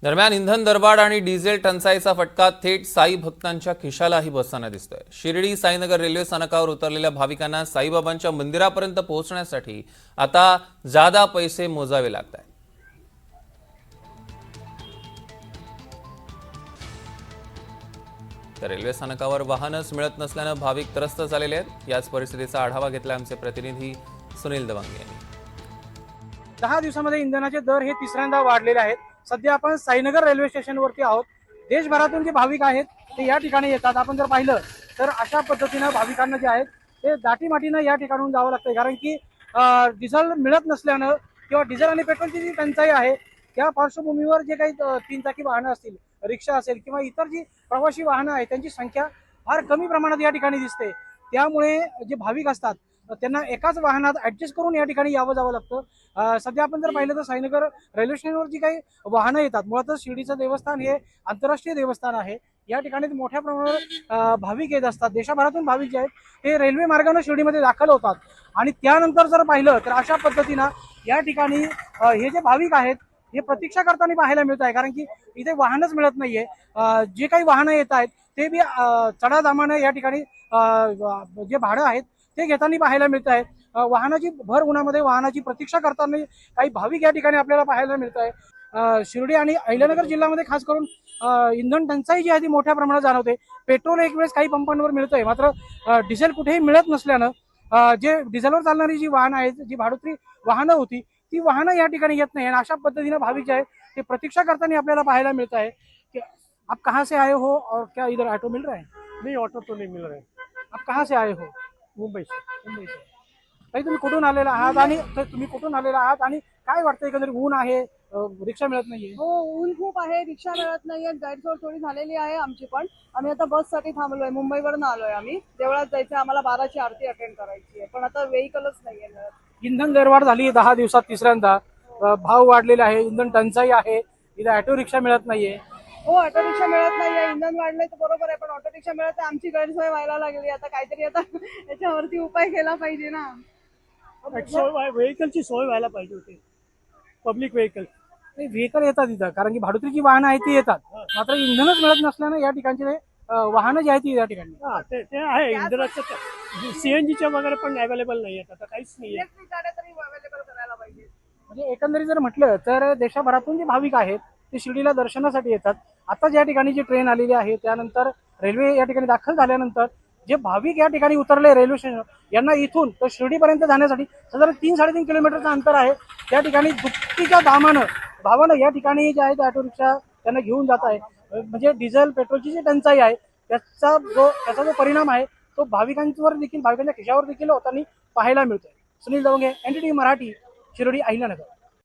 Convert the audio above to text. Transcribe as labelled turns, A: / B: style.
A: दरम्यान इंधन दरवाढ आणि डिझेल टंचाईचा फटका थेट साई भक्तांच्या खिशालाही बसताना दिसतोय। शिर्डी साईनगर रेल्वे स्थानकावर उतरलेल्या भाविकांना साईबाबांच्या मंदिरापर्यंत पोहोचण्यासाठी आता जादा पैसे मोजावे लागत आहेत। तर रेल्वे स्थानकावर वाहनच मिळत नसल्याने भाविक त्रस्त झालेले आहेत। याच परिस्थितीचा आढावा घेतला आमचे प्रतिनिधी सुनील दवांगे यांनी।
B: 10 दिवसांमध्ये इंधनाचे दर हे तिसऱ्यांदा वाढलेले आहेत। सध्या आपण साईनगर रेल्वे स्टेशनवरती आहोत। देशभरातून जे भाविक आहेत ते या ठिकाणी येतात। आपण जर पाहिलं तर अशा पद्धतीने भाविकांना जे आहेत ते दाटीमाटीनं या ठिकाणून जावं लागतंय, कारण की डिझेल मिळत नसल्यानं किंवा डिझेल आणि पेट्रोलची जी टंचाई आहे त्या पार्श्वभूमीवर जे काही 3 चाकी वाहनं असतील, रिक्षा असेल किंवा इतर जी प्रवासी वाहनं आहेत त्यांची संख्या फार कमी प्रमाणात या ठिकाणी दिसते। त्यामुळे जे भाविक असतात त्यांना एकाच वाहनात ऍडजस्ट करून या ठिकाणी यावं जावं लागतं। सध्या आपण जर पाहिलं तर साईनगर रेल्वे स्टेशनवर जी काही वाहनं येतात, मुळातच शिर्डीचं देवस्थान हे आंतरराष्ट्रीय देवस्थान आहे। या ठिकाणी मोठ्या प्रमाणावर भाविक येत असतात। देशभरातून भाविक जे आहेत ते रेल्वे मार्गाने शिर्डीमध्ये दाखल होतात आणि त्यानंतर जर पाहिलं तर अशा पद्धतीनं या ठिकाणी हे जे भाविक आहेत हे प्रतीक्षा करताना पाहायला मिळत आहे, कारण की इथे वाहनच मिळत नाहीये। जे काही वाहनं येत आहेत ते बी चढादामाने या ठिकाणी जे भाडं आहेत ते घेताना पाहायला मिळत आहे। वाहनाची भर उन्हामध्ये वाहनाची प्रतीक्षा करताना काही भाविक या ठिकाणी आपल्याला पाहायला मिळत आहे। शिर्डी आणि अहिल्यानगर जिल्ह्यामध्ये खास करून इंधन टंचाई जी आहे ती मोठ्या प्रमाणात जाणवते। पेट्रोल एक वेळेस काही पंपांवर मिळतंय, मात्र डिझेल कुठेही मिळत नसल्यानं जे डिझेलवर चालणारी जी वाहनं आहेत, जी भाडोत्री वाहनं होती ती वाहनं या ठिकाणी येत नाही आणि अशा पद्धतीने भाविक जे आहेत ते प्रतीक्षा करताना आपल्याला पाहायला मिळत आहे की आप कहाँ से आए हो और क्या इधर ऑटो मिल रहा है?
C: नहीं, ऑटो तो नहीं मिल रहा है।
B: आप कहाँ से आए हो?
C: मुंबई से।
B: मुंबई से। ताई, तुम्ही कुठून आलेला आहात आणि तुम्ही कुठून आलेला आहात आणि काय वाटतं, एकंदरीत ऊन आहे, रिक्षा मिळत नाहीये?
D: हो, ऊन खूप आहे, रिक्षा मिळत नाहीये, गैरसोय थोडी झालेली आहे आमची पण। आम्ही आता बससाठी थांबलोय, मुंबईवरून आलोय आम्ही। देवळात जायचं, आम्हाला 12ची आरती अटेंड करायची आहे, पण आता व्हेकलच नाहीये मिळत।
B: इंधन दरवाढ झाली 10 दिवसात तिसऱ्यांदा, भाव वाढलेले आहे, इंधन टंचाई आहे, इथे ऑटो रिक्षा मिळत नाहीये।
D: हो, ऑटो रिक्षा मिळत नाहीये, इंधन वाढलंय तर बरोबर आहे, पण ऑटो रिक्षा मिळत आहे, आमची गैरसोय व्हायला लागली। आता काहीतरी आता याच्यावरती उपाय केला पाहिजे ना।
C: व्हेकलची सोय व्हायला पाहिजे होती, पब्लिक व्हेकल।
B: व्हेकल येतात इथं, कारण की भाडोत्रीची वाहनं आहेत ती येतात, मात्र इंधनच मिळत नसल्यानं या ठिकाणचे वाहनं जी आहेत ती या ठिकाणी
C: ते आहे इंधनाचं, सीएनजीच्या वगैरे पण अवेलेबल नाही आहेत, आता काहीच नाही आहे।
D: इलेक्ट्रिक गाड्या तरी अवेलेबल करायला पाहिजे।
B: म्हणजे एकंदरीत जर म्हटलं तर देशभरातून जे भाविक आहेत ते शिर्डीला दर्शनासाठी येतात। आता ज्या ठिकाणी जी ट्रेन आलेली आहे त्यानंतर रेल्वे या ठिकाणी दाखल झाल्यानंतर जे भाविक या ठिकाणी उतरले रेल्वे स्टेशन, यांना इथून तर शिर्डीपर्यंत जाण्यासाठी साधारण 3-3.5 किलोमीटरचं अंतर आहे। त्या ठिकाणी दुपटीच्या भावानं या ठिकाणी जे आहे ऑटो रिक्षा त्यांना घेऊन जात आहे। म्हणजे डिझेल पेट्रोलची जी टंचाई आहे त्याचा जो परिणाम आहे तो भाविकांच्या खिशावर देखील होताना पाहायला मिळतोय। सुनील दवंगे, NDTV मराठी, शिर्डी, अहिल्यानगर।